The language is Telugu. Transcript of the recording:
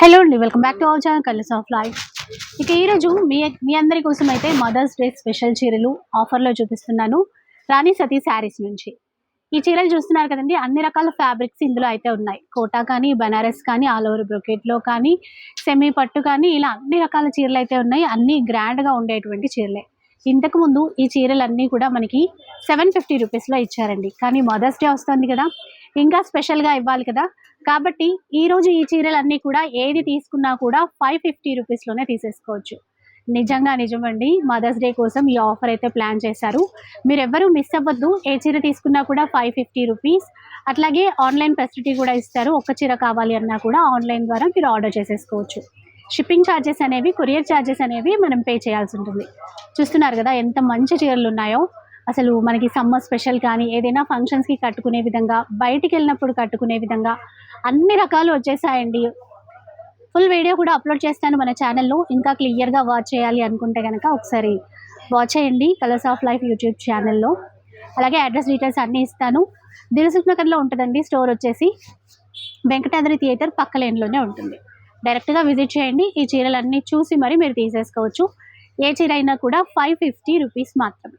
హలో అండి, welcome back to our channel colours of life. ఇక ఈరోజు మీ అందరి కోసం అయితే మదర్స్ డే స్పెషల్ చీరలు ఆఫర్లో చూపిస్తున్నాను. రాణి సతీ శారీస్ నుంచి ఈ చీరలు చూస్తున్నారు కదండి. అన్ని రకాల ఫ్యాబ్రిక్స్ ఇందులో అయితే ఉన్నాయి. కోటా కానీ, బనారస్ కానీ, ఆల్ ఓవర్ బ్రొకెట్లో కానీ, సెమీ పట్టు కానీ, ఇలా అన్ని రకాల చీరలు అయితే ఉన్నాయి. అన్ని గ్రాండ్గా ఉండేటువంటి చీరలే. ఇంతకుముందు ఈ చీరలన్నీ కూడా మనకి 750 రూపీస్లో ఇచ్చారండి. కానీ మదర్స్ డే వస్తుంది కదా, ఇంకా స్పెషల్గా ఇవ్వాలి కదా. కాబట్టి ఈరోజు ఈ చీరలన్నీ కూడా ఏది తీసుకున్నా కూడా 550 రూపీస్లోనే తీసేసుకోవచ్చు. నిజంగా నిజమండి. మదర్స్ డే కోసం ఈ ఆఫర్ అయితే ప్లాన్ చేశారు. మీరు ఎవ్వరూ మిస్ అవ్వద్దు. ఏ చీర తీసుకున్నా కూడా 550 రూపీస్. అట్లాగే ఆన్లైన్ ఫెసిలిటీ కూడా ఇస్తారు. ఒక్క చీర కావాలి అన్నా కూడా ఆన్లైన్ ద్వారా మీరు ఆర్డర్ చేసేసుకోవచ్చు. షిప్పింగ్ ఛార్జెస్ అనేవి, కొరియర్ ఛార్జెస్ అనేవి మనం పే చేయాల్సి ఉంటుంది. చూస్తున్నారు కదా ఎంత మంచి చీరలు ఉన్నాయో. అసలు మనకి సమ్మర్ స్పెషల్ కానీ, ఏదైనా ఫంక్షన్స్కి కట్టుకునే విధంగా, బయటికి వెళ్ళినప్పుడు కట్టుకునే విధంగా అన్ని రకాలు వచ్చేసాయండి. ఫుల్ వీడియో కూడా అప్లోడ్ చేస్తాను మన ఛానల్లో. ఇంకా క్లియర్గా వాచ్ చేయాలి అనుకుంటే కనుక ఒకసారి వాచ్ చేయండి కలర్స్ ఆఫ్ లైఫ్ యూట్యూబ్ ఛానల్లో. అలాగే అడ్రస్ డీటెయిల్స్ అన్నీ ఇస్తాను. దిల్సుఖ్నగర్లో ఉంటుందండి స్టోర్ వచ్చేసి. వెంకటాద్రి థియేటర్ పక్క లేన్లోనే ఉంటుంది. డైరెక్ట్గా విజిట్ చేయండి. ఈ చీరలన్నీ చూసి మరి మీరు తీసేసుకోవచ్చు. ఏ చీర అయినా కూడా 550 రూపీస్ మాత్రమే.